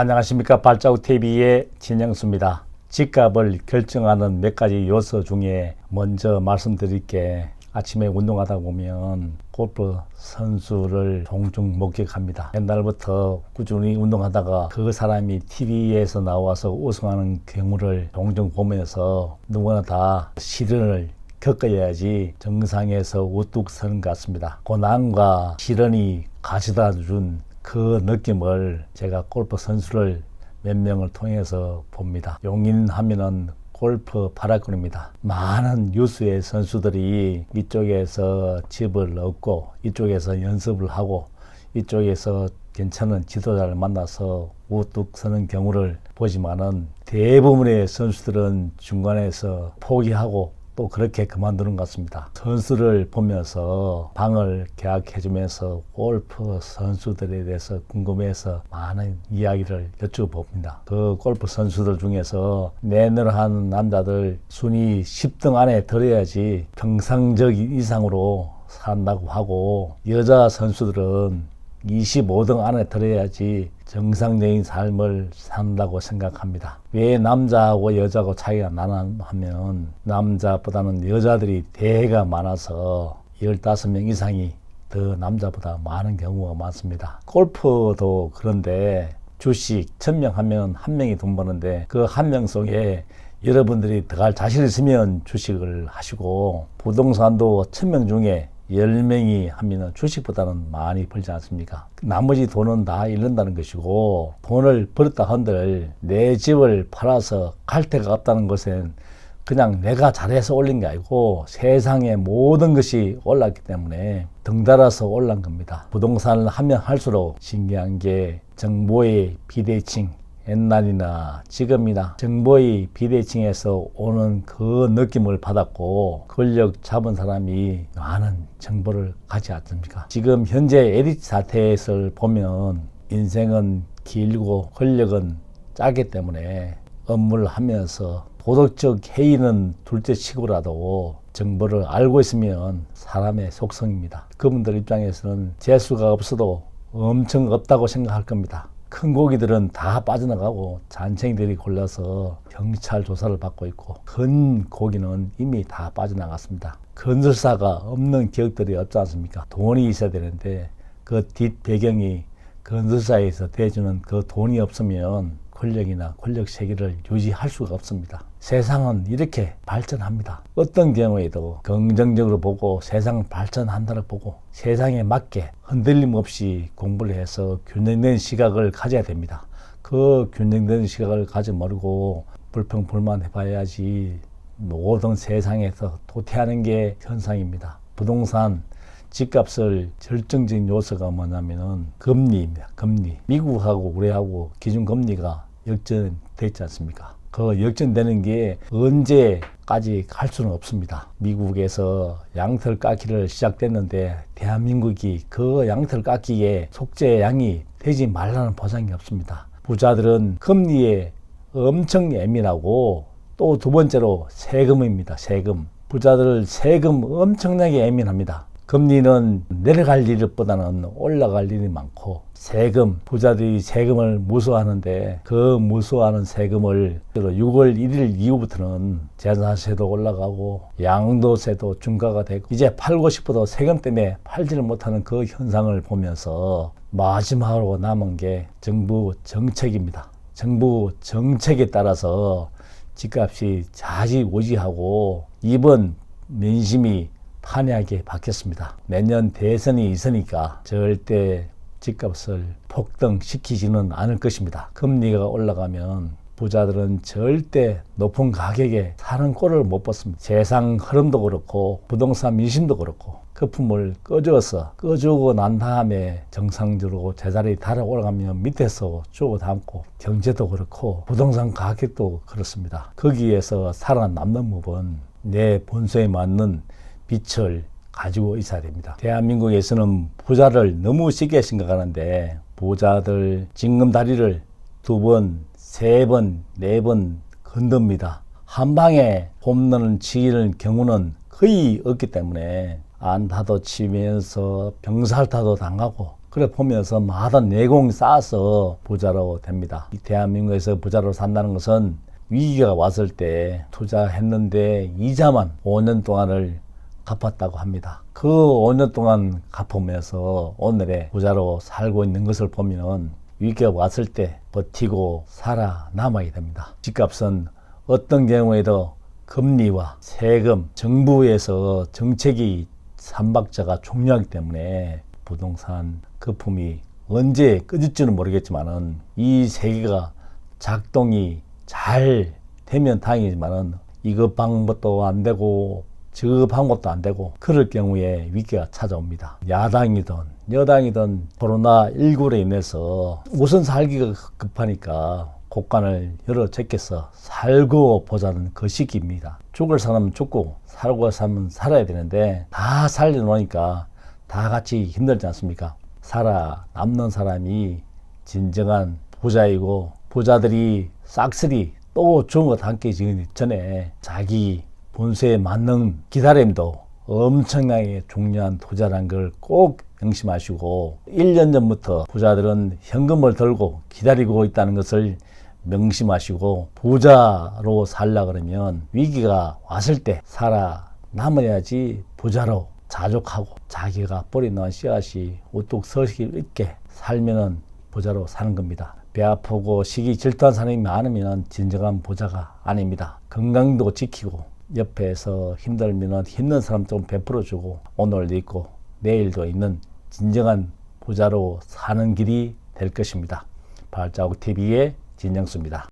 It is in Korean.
안녕하십니까. 발자국TV의 진영수입니다. 집값을 결정하는 몇 가지 요소 중에 먼저 말씀드릴 게, 아침에 운동하다 보면 골프 선수를 종종 목격합니다. 옛날부터 꾸준히 운동하다가 그 사람이 TV에서 나와서 우승하는 경우를 종종 보면서 누구나 다 시련을 겪어야지 정상에서 우뚝 서는 것 같습니다. 고난과 시련이 가져다 준 그 느낌을 제가 골프 선수를 몇 명을 통해서 봅니다. 용인 하면은 골프 파라군입니다. 많은 유수의 선수들이 이쪽에서 집을 얻고 이쪽에서 연습을 하고 이쪽에서 괜찮은 지도자를 만나서 우뚝 서는 경우를 보지만은, 대부분의 선수들은 중간에서 포기하고 또 그렇게 그만두는 것 같습니다. 선수를 보면서 방을 계약해주면서 골프 선수들에 대해서 궁금해서 많은 이야기를 여쭤봅니다. 그 골프 선수들 중에서 내내로 하는 남자들 순위 10등 안에 들어야지 평상적인 이상으로 산다고 하고, 여자 선수들은 25등 안에 들어야지 정상적인 삶을 산다고 생각합니다. 왜 남자하고 여자하고 차이가 나나 하면, 남자보다는 여자들이 대가 많아서 15명 이상이 더 남자보다 많은 경우가 많습니다. 골프도 그런데 주식 1000명 하면 1명이 돈 버는데, 그 1명 속에 여러분들이 들어갈 자신 있으면 주식을 하시고, 부동산도 1000명 중에 10명이 하면 주식보다는 많이 벌지 않습니까? 나머지 돈은 다 잃는다는 것이고, 돈을 벌었다 한들 내 집을 팔아서 갈 데가 없다는 것은 그냥 내가 잘해서 올린 게 아니고 세상의 모든 것이 올랐기 때문에 덩달아서 올란 겁니다. 부동산을 하면 할수록 신기한 게, 정보의 비대칭, 옛날이나 지금이나 정보의 비대칭에서 오는 그 느낌을 받았고, 권력 잡은 사람이 많은 정보를 가지 않습니까? 지금 현재 에디트 사태에서 보면 인생은 길고 권력은 짧기 때문에 업무를 하면서 도덕적 해이는 둘째 치고라도 정보를 알고 있으면 사람의 속성입니다. 그분들 입장에서는 재수가 없어도 엄청 없다고 생각할 겁니다. 큰 고기들은 다 빠져나가고 잔챙이들이 골라서 경찰 조사를 받고 있고, 큰 고기는 이미 다 빠져나갔습니다. 건설사가 없는 기업들이 없지 않습니까? 돈이 있어야 되는데 그 뒷 배경이 건설사에서 대주는 그 돈이 없으면 권력이나 권력 세계를 유지할 수가 없습니다. 세상은 이렇게 발전합니다. 어떤 경우에도 긍정적으로 보고 세상을 발전한다고 보고 세상에 맞게 흔들림 없이 공부를 해서 균형된 시각을 가져야 됩니다. 그 균형된 시각을 가지 말고 불평불만 해봐야지 모든 세상에서 도태하는 게 현상입니다. 부동산 집값을 결정적인 요소가 뭐냐면은 금리입니다. 금리. 미국하고 우리하고 기준금리가 역전됐지 않습니까? 그 역전되는 게 언제까지 갈 수는 없습니다. 미국에서 양털 깎기를 시작됐는데 대한민국이 그 양털 깎기에 속죄양이 되지 말라는 보장이 없습니다. 부자들은 금리에 엄청 예민하고, 또 두 번째로 세금입니다. 세금. 부자들 세금 엄청나게 예민합니다. 금리는 내려갈 일보다는 올라갈 일이 많고, 세금, 부자들이 세금을 무서워하는데 그 무서워하는 세금을 6월 1일 이후부터는 재산세도 올라가고 양도세도 중과가 되고, 이제 팔고 싶어도 세금 때문에 팔지를 못하는 그 현상을 보면서 마지막으로 남은 게 정부 정책입니다. 정부 정책에 따라서 집값이 좌지우지하고 이번 민심이 판이하게 바뀌었습니다. 내년 대선이 있으니까 절대 집값을 폭등시키지는 않을 것입니다. 금리가 올라가면 부자들은 절대 높은 가격에 사는 꼴을 못 봤습니다. 세상 흐름도 그렇고 부동산 민심도 그렇고, 거품을 꺼주고 난 다음에 정상적으로 제자리 달아올라가면 밑에서 주워 담고, 경제도 그렇고 부동산 가격도 그렇습니다. 거기에서 살아남는 법은 내 본성에 맞는 빛을 가지고 있어야 됩니다. 대한민국에서는 부자를 너무 쉽게 생각하는데, 부자들 징검다리를 2번, 3번, 4번 건듭니다. 한 방에 홈런을 치는 경우는 거의 없기 때문에 안타도 치면서 병살타도 당하고 그래 보면서 많은 내공이 쌓아서 부자로 됩니다. 이 대한민국에서 부자로 산다는 것은 위기가 왔을 때 투자했는데 이자만 5년 동안을 갚았다고 합니다. 그 5년 동안 갚으면서 오늘의 부자로 살고 있는 것을 보면 위기가 왔을 때 버티고 살아남아야 됩니다. 집값은 어떤 경우에도 금리와 세금, 정부에서 정책이 삼박자가 중요하기 때문에 부동산 거품이 언제 꺼질지는 모르겠지만은 이 세계가 작동이 잘 되면 다행이지만은 이거 방법도 안 되고 저 방법도 안 되고 그럴 경우에 위기가 찾아옵니다. 야당이든 여당이든 코로나19로 인해서 우선 살기가 급하니까 곳간을 열어 제껴서 살고 보자는 그 시기입니다. 죽을 사람은 죽고 살고 사람은 살아야 되는데 다 살려놓으니까 다 같이 힘들지 않습니까? 살아남는 사람이 진정한 부자이고 부자들이 싹쓸이 또 좋은 것 함께 지기 전에 자기 본세에 맞는 기다림도 엄청나게 중요한 투자라는 걸 꼭 명심하시고 1년 전부터 부자들은 현금을 들고 기다리고 있다는 것을 명심하시고 부자로 살려 그러면 위기가 왔을 때 살아남아야지 부자로 자족하고 자기가 뿌리놓은 씨앗이 우뚝 서식 있게 살면은 부자로 사는 겁니다. 배 아프고 시기 질투한 사람이 많으면 진정한 부자가 아닙니다. 건강도 지키고 옆에서 힘들면 힘든 사람 좀 베풀어주고 오늘도 있고 내일도 있는 진정한 부자로 사는 길이 될 것입니다. 발자국 TV의 진정수입니다.